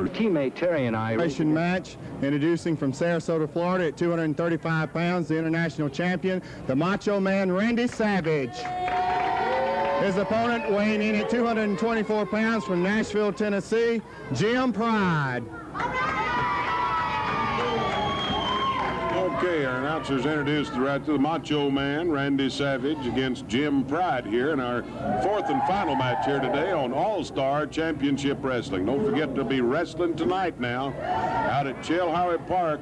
teammate Terry and I. Match, introducing from Sarasota, Florida at 235 pounds, the international champion, the Macho Man, Randy Savage. His opponent weighing in at 224 pounds from Nashville, Tennessee, Jim Pride. Okay, our announcers introduced right to the Macho Man, Randy Savage, against Jim Pride here in our fourth and final match here today on All-Star Championship Wrestling. Don't forget to be wrestling tonight now out at Chilhowie Park,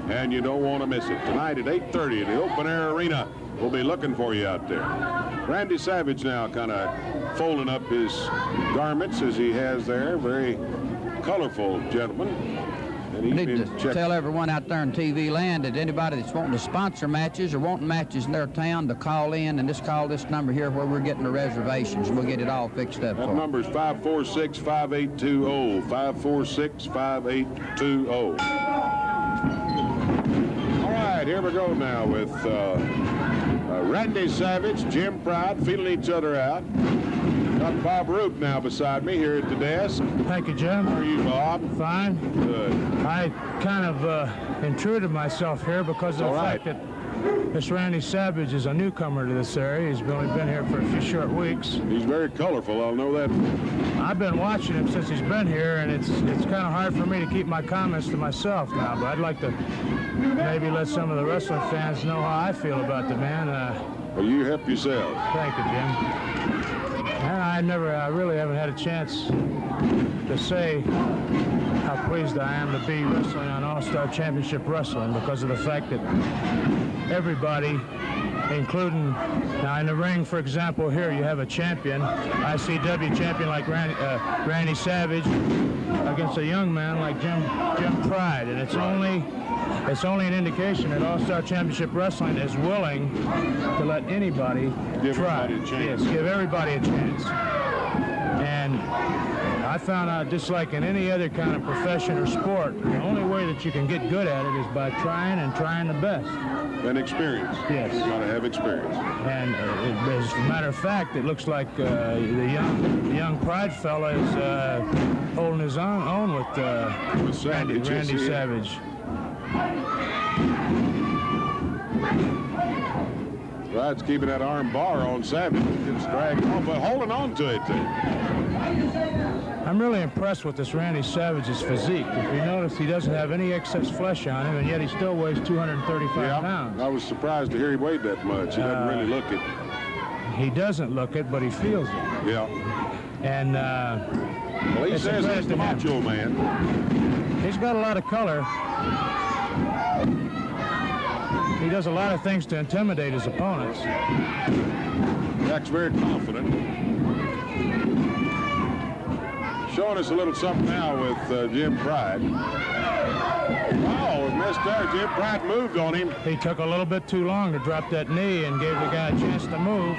and you don't want to miss it. Tonight at 8:30 at the Open Air Arena. We'll be looking for you out there. Randy Savage now kind of folding up his garments as he has there. Very colorful gentleman. I need to tell everyone out there in TV land that anybody that's wanting to sponsor matches or wanting matches in their town to call in and just call this number here where we're getting the reservations. We'll get it all fixed up. That number is 546-5820. 546-5820. All right, here we go now with Randy Savage, Jim Pride, feeling each other out. Got Bob Root now beside me here at the desk. Thank you, Jim. How are you, Bob? Fine. Good. I kind of intruded myself here because of the fact that this Randy Savage is a newcomer to this area. He's only been here for a few short weeks. He's very colorful, I'll know that. I've been watching him since he's been here, and it's kind of hard for me to keep my comments to myself now, but I'd like to maybe let some of the wrestling fans know how I feel about the man. Well, you help yourself. Thank you, Jim. And I really haven't had a chance to say how pleased I am to be wrestling on All-Star Championship Wrestling because of the fact that everybody, including, now in the ring, for example, here you have a champion, ICW champion like Randy Savage against a young man like Jim Pride, and it's only an indication that All-Star Championship Wrestling is willing to let anybody try. Yes, give everybody a chance. And I found out, just like in any other kind of profession or sport, the only way that you can get good at it is by trying and trying the best. And experience. Yes. You got to have experience. And as a matter of fact, it looks like the young Pride fella is holding his own with Randy Savage. Pride's keeping that arm bar on Savage. It's dragging on, but holding on to it, too. I'm really impressed with this Randy Savage's physique. If you notice, he doesn't have any excess flesh on him, and yet he still weighs 235 pounds. I was surprised to hear he weighed that much. He doesn't really look it. He doesn't look it, but he feels it. Yeah. And well, he says he's the Macho Man. He's got a lot of color. He does a lot of things to intimidate his opponents. Jack's very confident. Showing us a little something now with Jim Pride. Oh, missed there. Jim Pride moved on him. He took a little bit too long to drop that knee and gave the guy a chance to move.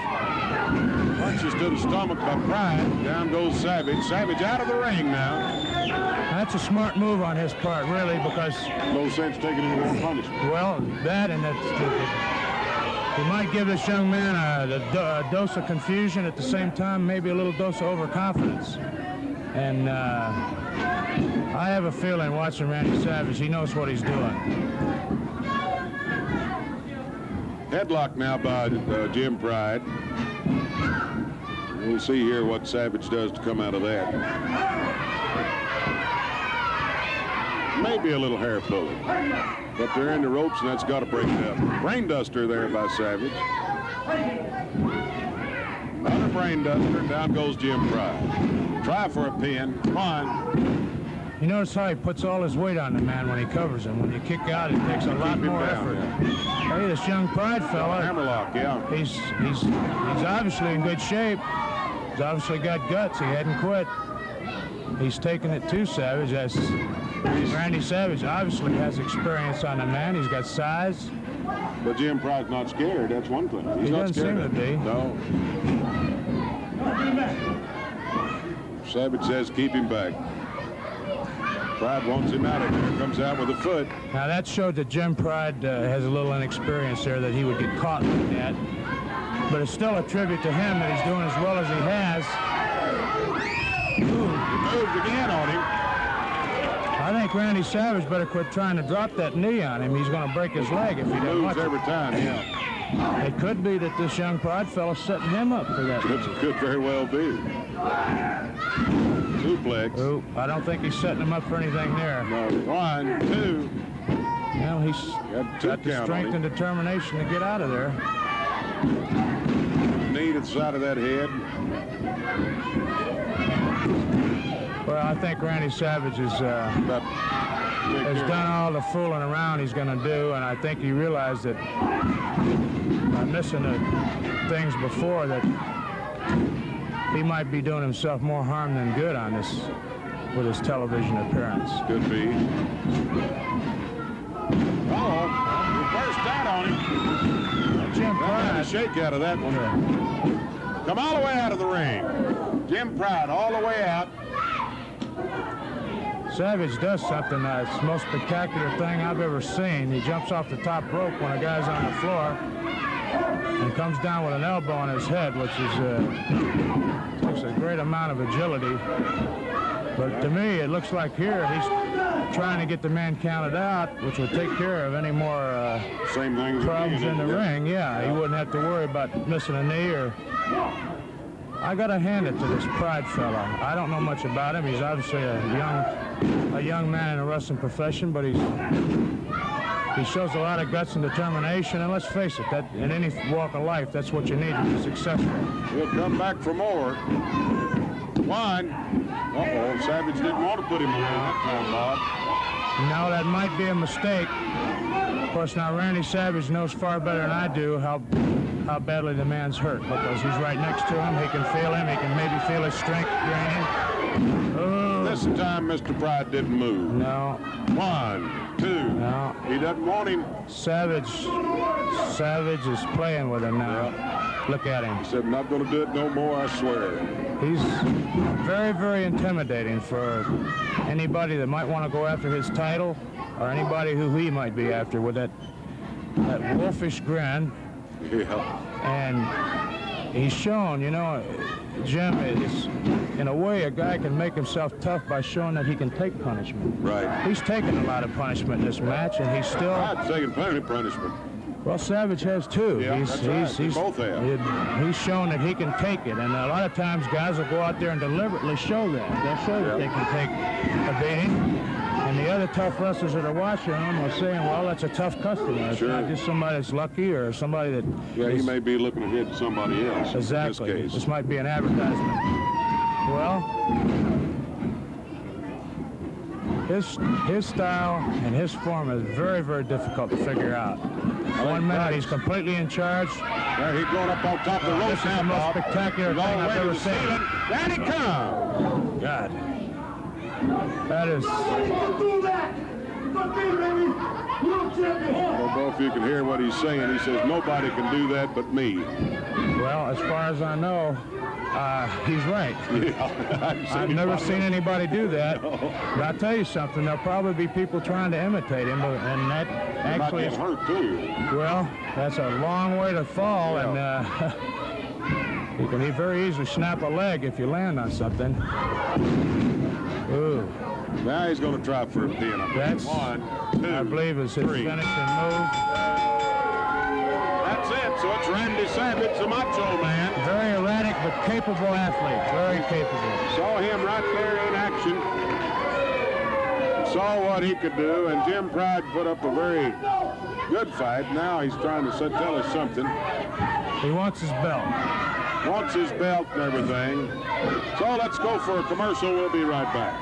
Punches to the stomach by Pride. Down goes Savage. Savage out of the ring now. That's a smart move on his part, really, because... No sense taking any more punishment. Well, that and that... He might give this young man a dose of confusion, at the same time, maybe a little dose of overconfidence. And I have a feeling watching Randy Savage, he knows what he's doing. Headlock now by Jim Pride. We'll see here what Savage does to come out of that. Maybe a little hair pulling. But they're in the ropes, and that's got to break it up. Brain duster there by Savage. Another brain duster, and down goes Jim Pride. Try for a pin. Come on. You notice how he puts all his weight on the man when he covers him. When you kick out, it takes a lot more effort. Yeah. Hey, this young Pride fella. Hammerlock, yeah. He's obviously in good shape. He's obviously got guts. He hadn't quit. He's taking it to Savage. Randy Savage obviously has experience on the man. He's got size. But Jim Pride's not scared. That's one thing. He's he not doesn't scared seem to be. No. Savage says keep him back. Pride wants him out of there. Comes out with a foot. Now that showed that Jim Pride has a little inexperience there, that he would get caught like that. But it's still a tribute to him that he's doing as well as he has. Ooh, he moved again on him. I think Randy Savage better quit trying to drop that knee on him. He's going to break his leg if he doesn't watch Moves every it. time, yeah. It could be that this young Pride fellow's setting him up for that. Could very well be. Suplex. Oh, I don't think he's setting him up for anything there. No, 1, 2. Well, he's got the strength and determination to get out of there. Knee to the side of that head. Well, I think Randy Savage has done all the fooling around he's going to do, and I think he realized that by missing the things before that he might be doing himself more harm than good on this with his television appearance. Could be. Uh-oh, he burst out on him. Jim Pride. A shake out of that one. Come all the way out of the ring. Jim Pride all the way out. Savage does something that's the most spectacular thing I've ever seen. He jumps off the top rope when a guy's on the floor and comes down with an elbow on his head, which takes a great amount of agility. But to me, it looks like here he's trying to get the man counted out, which would take care of any more Same thing problems in the ring. Yeah, he wouldn't have to worry about missing a knee or... I got to hand it to this Pride fella. I don't know much about him. He's obviously a young man in the wrestling profession, but he shows a lot of guts and determination. And let's face it, that in any walk of life, that's what you need to be successful. He'll come back for more. 1. Uh-oh, Savage didn't want to put him away that time, Bob. No, that might be a mistake. Of course, now Randy Savage knows far better than I do how badly the man's hurt, because he's right next to him. He can feel him. He can maybe feel his strength draining. Oh. This time, Mr. Pride didn't move. No. 1, 2. No. He doesn't want him. Savage is playing with him now. Yeah. Look at him. He said, I'm not going to do it no more, I swear. He's very, very intimidating for anybody that might want to go after his title or anybody who he might be after with that wolfish grin. Yeah. And he's shown, you know, Jim, is in a way a guy can make himself tough by showing that he can take punishment. Right. He's taken a lot of punishment in this match, and he's still... I've taken plenty of punishment. Well, Savage has too. Yeah, that's right. They both have. He's shown that he can take it, and a lot of times guys will go out there and deliberately show that. They'll show that they can take a beating. And the other tough wrestlers that are watching them are saying, well, that's a tough customer. It's not just somebody that's lucky or somebody that... Yeah, he may be looking to hit somebody else. Exactly. In this case. This might be an advertisement. Well, his style and his form is very, very difficult to figure out. 1 minute he's completely in charge. There he's going up on top of the rope. This is the most spectacular thing I've ever seen. There he comes. God. That is... I don't know if you can hear what he's saying. He says, nobody can do that but me. Well, as far as I know, he's right. Yeah, I've never seen anybody do that. No. But I'll tell you something, there'll probably be people trying to imitate him, and that actually... He might get hurt, too. Well, that's a long way to fall, and you can very easily snap a leg if you land on something. Ooh. Now he's going to try for a pin. That's, 1, 2, I believe, is his 3. finishing move. That's it. So it's Randy Savage, the Macho Man. Very erratic but capable athlete. Very capable. Saw him right there in action. Saw what he could do, and Jim Pride put up a very good fight. Now he's trying to tell us something. He wants his belt. Wants his belt and everything. So let's go for a commercial. We'll be right back.